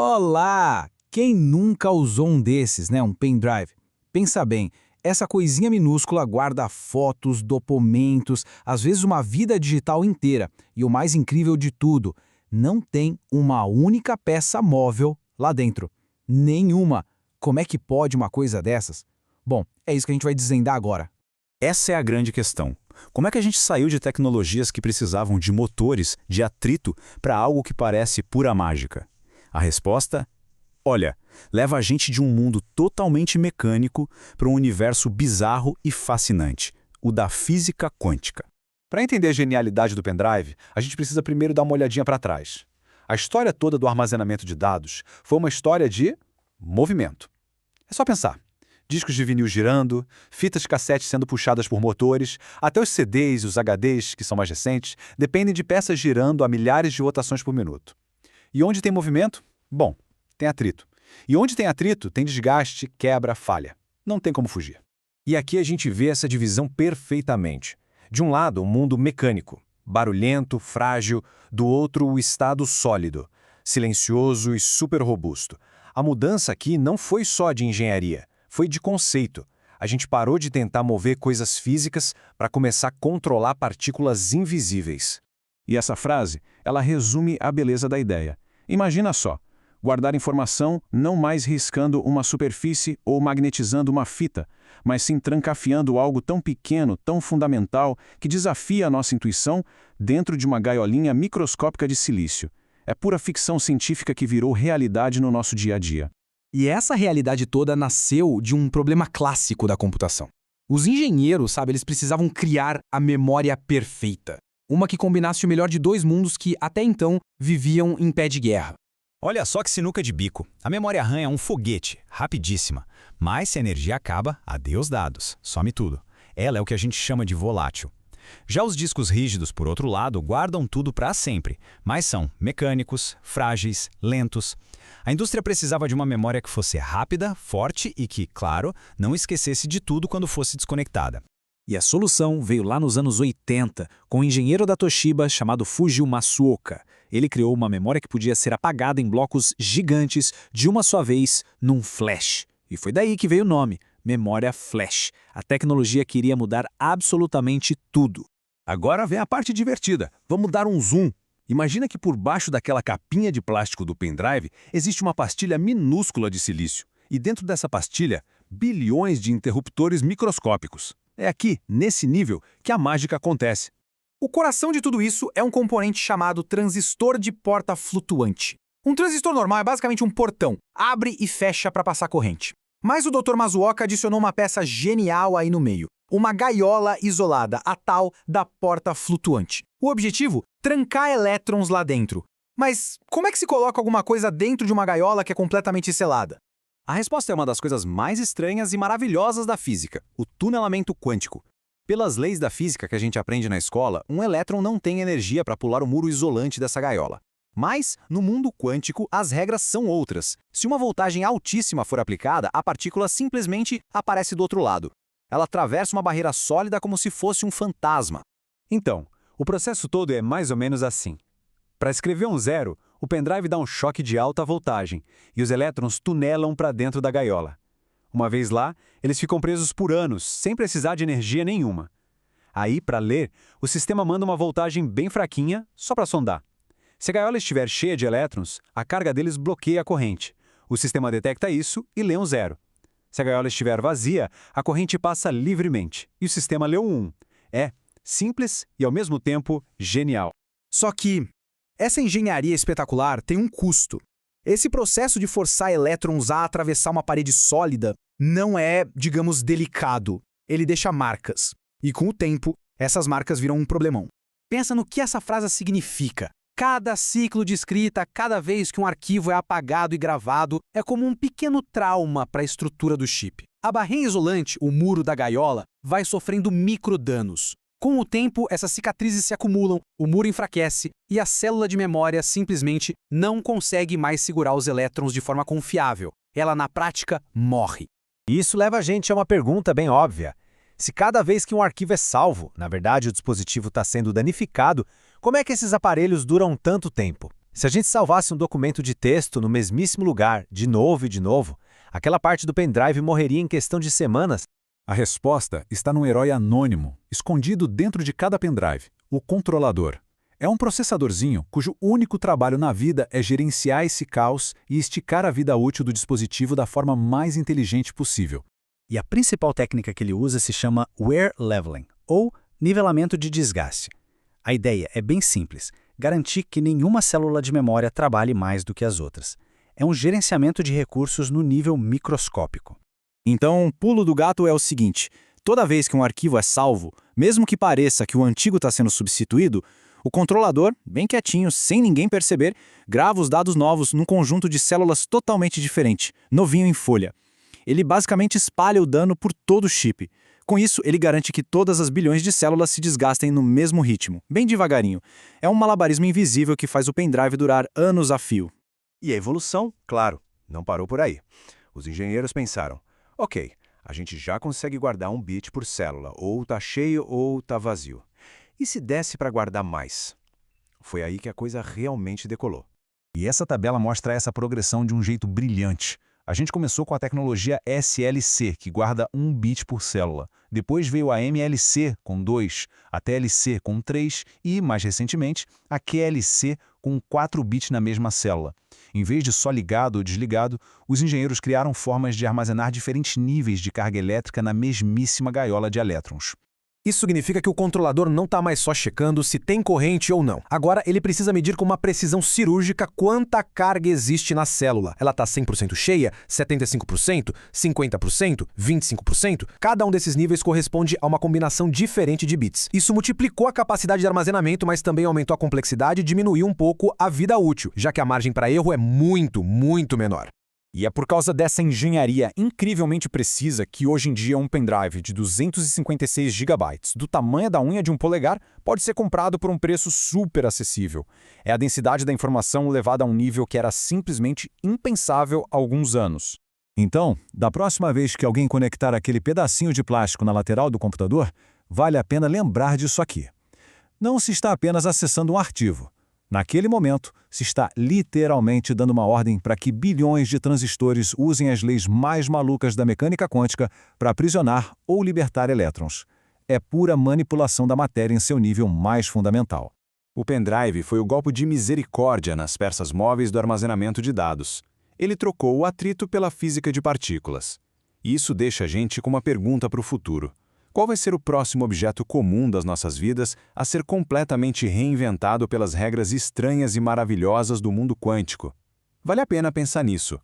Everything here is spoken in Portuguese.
Olá! Quem nunca usou um desses, né? Um pendrive? Pensa bem, essa coisinha minúscula guarda fotos, documentos, às vezes uma vida digital inteira. E o mais incrível de tudo, não tem uma única peça móvel lá dentro. Nenhuma. Como é que pode uma coisa dessas? Bom, é isso que a gente vai desvendar agora. Essa é a grande questão. Como é que a gente saiu de tecnologias que precisavam de motores, de atrito, para algo que parece pura mágica? A resposta? Olha, leva a gente de um mundo totalmente mecânico para um universo bizarro e fascinante, o da física quântica. Para entender a genialidade do pendrive, a gente precisa primeiro dar uma olhadinha para trás. A história toda do armazenamento de dados foi uma história de movimento. É só pensar. Discos de vinil girando, fitas de cassete sendo puxadas por motores, até os CDs e os HDs, que são mais recentes, dependem de peças girando a milhares de rotações por minuto. E onde tem movimento? Bom, tem atrito. E onde tem atrito, tem desgaste, quebra, falha. Não tem como fugir. E aqui a gente vê essa divisão perfeitamente. De um lado, o mundo mecânico, barulhento, frágil, do outro, o estado sólido, silencioso e super robusto. A mudança aqui não foi só de engenharia, foi de conceito. A gente parou de tentar mover coisas físicas para começar a controlar partículas invisíveis. E essa frase, ela resume a beleza da ideia. Imagina só, guardar informação não mais riscando uma superfície ou magnetizando uma fita, mas sim trancafiando algo tão pequeno, tão fundamental, que desafia a nossa intuição dentro de uma gaiolinha microscópica de silício. É pura ficção científica que virou realidade no nosso dia a dia. E essa realidade toda nasceu de um problema clássico da computação. Os engenheiros, eles precisavam criar a memória perfeita. Uma que combinasse o melhor de dois mundos que, até então, viviam em pé de guerra. Olha só que sinuca de bico. A memória RAM é um foguete, rapidíssima. Mas se a energia acaba, adeus dados, some tudo. Ela é o que a gente chama de volátil. Já os discos rígidos, por outro lado, guardam tudo para sempre, mas são mecânicos, frágeis, lentos. A indústria precisava de uma memória que fosse rápida, forte e que, claro, não esquecesse de tudo quando fosse desconectada. E a solução veio lá nos anos 80, com um engenheiro da Toshiba chamado Fujio Masuoka. Ele criou uma memória que podia ser apagada em blocos gigantes de uma só vez num flash. E foi daí que veio o nome, memória flash. A tecnologia queria mudar absolutamente tudo. Agora vem a parte divertida. Vamos dar um zoom. Imagina que por baixo daquela capinha de plástico do pendrive existe uma pastilha minúscula de silício. E dentro dessa pastilha, bilhões de interruptores microscópicos. É aqui, nesse nível, que a mágica acontece. O coração de tudo isso é um componente chamado transistor de porta flutuante. Um transistor normal é basicamente um portão, abre e fecha para passar corrente. Mas o Dr. Masuoka adicionou uma peça genial aí no meio, uma gaiola isolada, a tal da porta flutuante. O objetivo? Trancar elétrons lá dentro. Mas como é que se coloca alguma coisa dentro de uma gaiola que é completamente selada? A resposta é uma das coisas mais estranhas e maravilhosas da física, o tunelamento quântico. Pelas leis da física que a gente aprende na escola, um elétron não tem energia para pular o muro isolante dessa gaiola. Mas, no mundo quântico, as regras são outras. Se uma voltagem altíssima for aplicada, a partícula simplesmente aparece do outro lado. Ela atravessa uma barreira sólida como se fosse um fantasma. Então, o processo todo é mais ou menos assim. Para escrever um zero, o pendrive dá um choque de alta voltagem e os elétrons tunelam para dentro da gaiola. Uma vez lá, eles ficam presos por anos, sem precisar de energia nenhuma. Aí, para ler, o sistema manda uma voltagem bem fraquinha, só para sondar. Se a gaiola estiver cheia de elétrons, a carga deles bloqueia a corrente. O sistema detecta isso e lê um zero. Se a gaiola estiver vazia, a corrente passa livremente e o sistema lê um 1. É simples e, ao mesmo tempo, genial. Só que essa engenharia espetacular tem um custo. Esse processo de forçar elétrons a atravessar uma parede sólida não é, digamos, delicado. Ele deixa marcas. E com o tempo, essas marcas viram um problemão. Pensa no que essa frase significa. Cada ciclo de escrita, cada vez que um arquivo é apagado e gravado, é como um pequeno trauma para a estrutura do chip. A barreira isolante, o muro da gaiola, vai sofrendo microdanos. Com o tempo, essas cicatrizes se acumulam, o muro enfraquece e a célula de memória simplesmente não consegue mais segurar os elétrons de forma confiável. Ela, na prática, morre. E isso leva a gente a uma pergunta bem óbvia. Se cada vez que um arquivo é salvo, na verdade o dispositivo está sendo danificado, como é que esses aparelhos duram tanto tempo? Se a gente salvasse um documento de texto no mesmíssimo lugar, de novo e de novo, aquela parte do pendrive morreria em questão de semanas. A resposta está num herói anônimo, escondido dentro de cada pendrive, o controlador. É um processadorzinho cujo único trabalho na vida é gerenciar esse caos e esticar a vida útil do dispositivo da forma mais inteligente possível. E a principal técnica que ele usa se chama wear leveling, ou nivelamento de desgaste. A ideia é bem simples, garantir que nenhuma célula de memória trabalhe mais do que as outras. É um gerenciamento de recursos no nível microscópico. Então, o pulo do gato é o seguinte: toda vez que um arquivo é salvo, mesmo que pareça que o antigo está sendo substituído, o controlador, bem quietinho, sem ninguém perceber, grava os dados novos num conjunto de células totalmente diferente, novinho em folha. Ele basicamente espalha o dano por todo o chip. Com isso, ele garante que todas as bilhões de células se desgastem no mesmo ritmo, bem devagarinho. É um malabarismo invisível que faz o pendrive durar anos a fio. E a evolução, claro, não parou por aí. Os engenheiros pensaram, ok, a gente já consegue guardar 1 bit por célula, ou tá cheio ou tá vazio. E se desse para guardar mais? Foi aí que a coisa realmente decolou. E essa tabela mostra essa progressão de um jeito brilhante. A gente começou com a tecnologia SLC, que guarda 1 bit por célula. Depois veio a MLC, com 2, a TLC, com 3 e, mais recentemente, a QLC, com 4 bits na mesma célula. Em vez de só ligado ou desligado, os engenheiros criaram formas de armazenar diferentes níveis de carga elétrica na mesmíssima gaiola de elétrons. Isso significa que o controlador não está mais só checando se tem corrente ou não. Agora, ele precisa medir com uma precisão cirúrgica quanta carga existe na célula. Ela está 100% cheia, 75%, 50%, 25%? Cada um desses níveis corresponde a uma combinação diferente de bits. Isso multiplicou a capacidade de armazenamento, mas também aumentou a complexidade e diminuiu um pouco a vida útil, já que a margem para erro é muito, muito menor. E é por causa dessa engenharia incrivelmente precisa que hoje em dia um pendrive de 256 GB, do tamanho da unha de um polegar, pode ser comprado por um preço super acessível. É a densidade da informação levada a um nível que era simplesmente impensável há alguns anos. Então, da próxima vez que alguém conectar aquele pedacinho de plástico na lateral do computador, vale a pena lembrar disso aqui. Não se está apenas acessando um arquivo. Naquele momento, se está literalmente dando uma ordem para que bilhões de transistores usem as leis mais malucas da mecânica quântica para aprisionar ou libertar elétrons. É pura manipulação da matéria em seu nível mais fundamental. O pendrive foi o golpe de misericórdia nas peças móveis do armazenamento de dados. Ele trocou o atrito pela física de partículas. Isso deixa a gente com uma pergunta para o futuro. Qual vai ser o próximo objeto comum das nossas vidas a ser completamente reinventado pelas regras estranhas e maravilhosas do mundo quântico? Vale a pena pensar nisso.